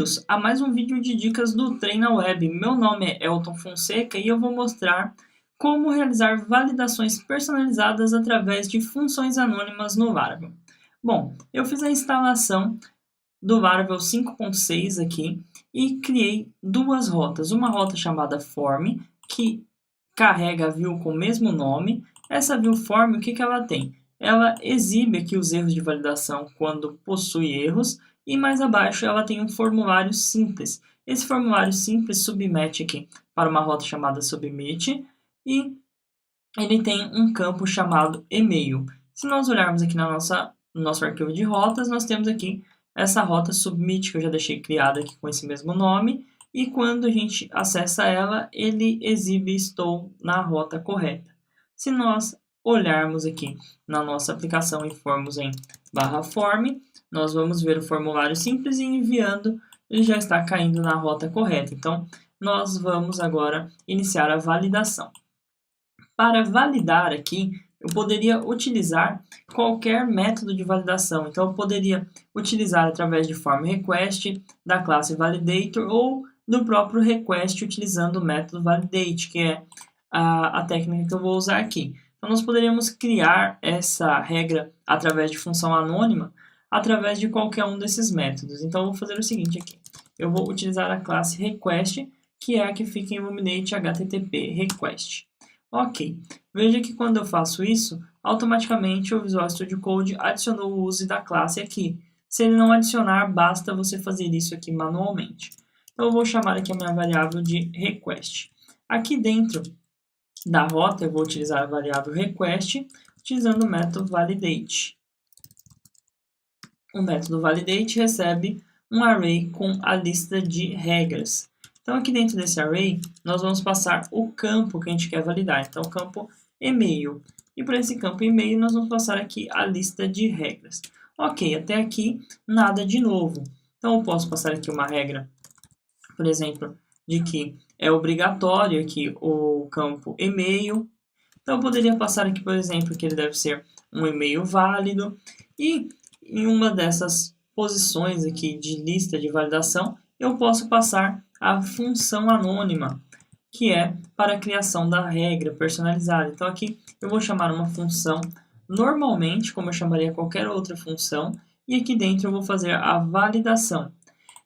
Bem-vindos a mais um vídeo de dicas do Treina Web. Meu nome é Elton Fonseca e eu vou mostrar como realizar validações personalizadas através de funções anônimas no Laravel. Bom, eu fiz a instalação do Laravel 5.6 aqui e criei duas rotas. Uma rota chamada Form, que carrega a view com o mesmo nome. Essa view Form, o que ela tem? Ela exibe aqui os erros de validação quando possui erros, e mais abaixo ela tem um formulário simples. Esse formulário simples submete aqui para uma rota chamada Submit, e ele tem um campo chamado e-mail. Se nós olharmos aqui no nosso arquivo de rotas, nós temos aqui essa rota Submit, que eu já deixei criada aqui com esse mesmo nome, e quando a gente acessa ela, ele exibe estou na rota correta. Se nós olharmos aqui na nossa aplicação e formos em /form, nós vamos ver o formulário simples e enviando, ele já está caindo na rota correta. Então, nós vamos agora iniciar a validação. Para validar aqui, eu poderia utilizar qualquer método de validação. Então, eu poderia utilizar através de form request, da classe validator, ou do próprio request utilizando o método validate, que é a técnica que eu vou usar aqui. Então, nós poderíamos criar essa regra através de função anônima, através de qualquer um desses métodos. Então, eu vou fazer o seguinte aqui. Eu vou utilizar a classe request, que é a que fica em Illuminate HTTP request. Ok, veja que quando eu faço isso, automaticamente o Visual Studio Code adicionou o use da classe aqui. Se ele não adicionar, basta você fazer isso aqui manualmente. Então, eu vou chamar aqui a minha variável de request. Aqui dentro da rota, eu vou utilizar a variável request, utilizando o método validate. O método validate recebe um array com a lista de regras. Então, aqui dentro desse array, nós vamos passar o campo que a gente quer validar. Então, o campo e-mail. E para esse campo e-mail, nós vamos passar aqui a lista de regras. Ok, até aqui, nada de novo. Então, eu posso passar aqui uma regra, por exemplo, de que é obrigatório aqui o campo e-mail. Então, eu poderia passar aqui, por exemplo, que ele deve ser um e-mail válido. E em uma dessas posições aqui de lista de validação, eu posso passar a função anônima, que é para a criação da regra personalizada. Então, aqui eu vou chamar uma função normalmente, como eu chamaria qualquer outra função, e aqui dentro eu vou fazer a validação.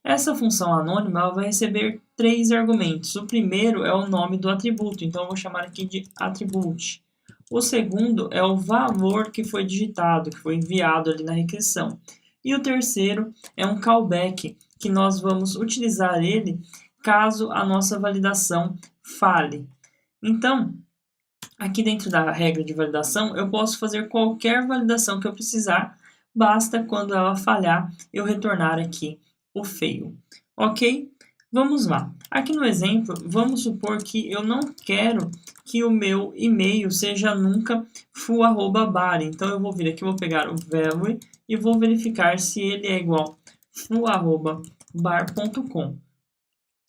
Essa função anônima ela vai receber 3 argumentos. O primeiro é o nome do atributo, então eu vou chamar aqui de attribute. O segundo é o valor que foi digitado, que foi enviado ali na requisição. E o terceiro é um callback, que nós vamos utilizar ele caso a nossa validação falhe. Então, aqui dentro da regra de validação, eu posso fazer qualquer validação que eu precisar, basta quando ela falhar eu retornar aqui o fail. Ok? Vamos lá. Aqui no exemplo, vamos supor que eu não quero que o meu e-mail seja nunca full@bar. Então, eu vou vir aqui, vou pegar o value e vou verificar se ele é igual full@bar.com.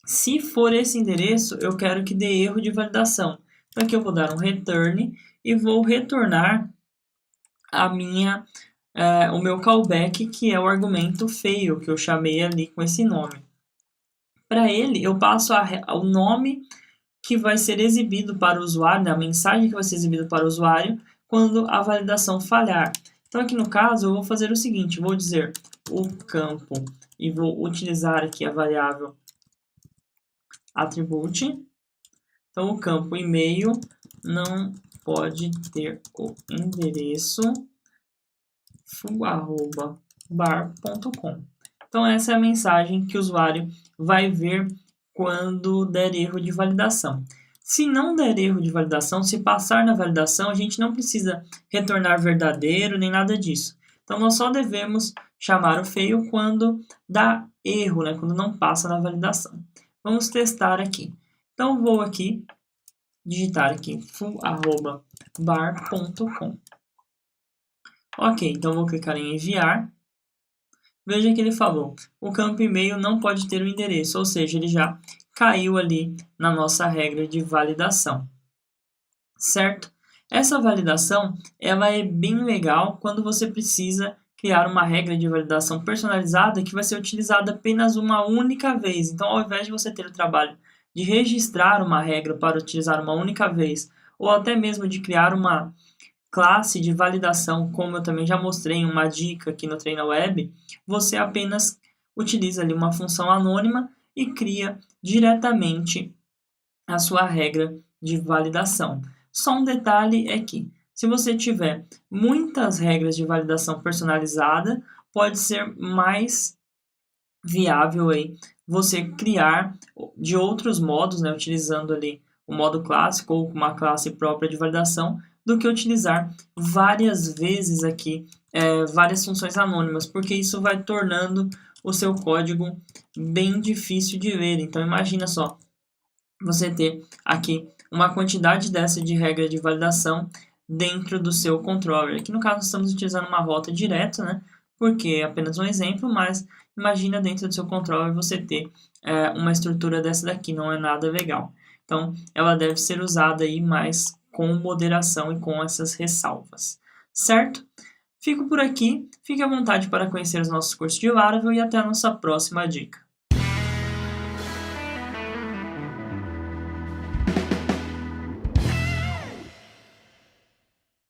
Se for esse endereço, eu quero que dê erro de validação. Então, aqui eu vou dar um return e vou retornar o meu callback, que é o argumento fail, que eu chamei ali com esse nome. Para ele, eu passo o nome que vai ser exibido para o usuário, né, a mensagem que vai ser exibida para o usuário quando a validação falhar. Então, aqui no caso, eu vou fazer o seguinte, vou dizer o campo e vou utilizar aqui a variável attribute. Então, o campo e-mail não pode ter o endereço full@bar.com. Então, essa é a mensagem que o usuário vai ver quando der erro de validação. Se não der erro de validação, se passar na validação, a gente não precisa retornar verdadeiro nem nada disso. Então, nós só devemos chamar o fail quando dá erro, né? Quando não passa na validação. Vamos testar aqui. Então, vou aqui digitar aqui full@bar.com. Ok, então vou clicar em enviar. Veja que ele falou, o campo e-mail não pode ter o endereço, ou seja, ele já caiu ali na nossa regra de validação. Certo? Essa validação ela é bem legal quando você precisa criar uma regra de validação personalizada que vai ser utilizada apenas uma única vez. Então, ao invés de você ter o trabalho de registrar uma regra para utilizar uma única vez, ou até mesmo de criar uma classe de validação, como eu também já mostrei em uma dica aqui no Treina Web, você apenas utiliza ali uma função anônima e cria diretamente a sua regra de validação. Só um detalhe é que, se você tiver muitas regras de validação personalizada, pode ser mais viável aí você criar de outros modos, né, utilizando ali o modo clássico ou uma classe própria de validação, do que utilizar várias vezes aqui várias funções anônimas, porque isso vai tornando o seu código bem difícil de ver. Então imagina só, você ter aqui uma quantidade dessa de regra de validação dentro do seu controller. Aqui no caso estamos utilizando uma rota direta, né? Porque é apenas um exemplo, mas imagina dentro do seu controller você ter uma estrutura dessa daqui, não é nada legal. Então, ela deve ser usada aí mais com moderação e com essas ressalvas, certo? Fico por aqui, fique à vontade para conhecer os nossos cursos de Laravel e até a nossa próxima dica.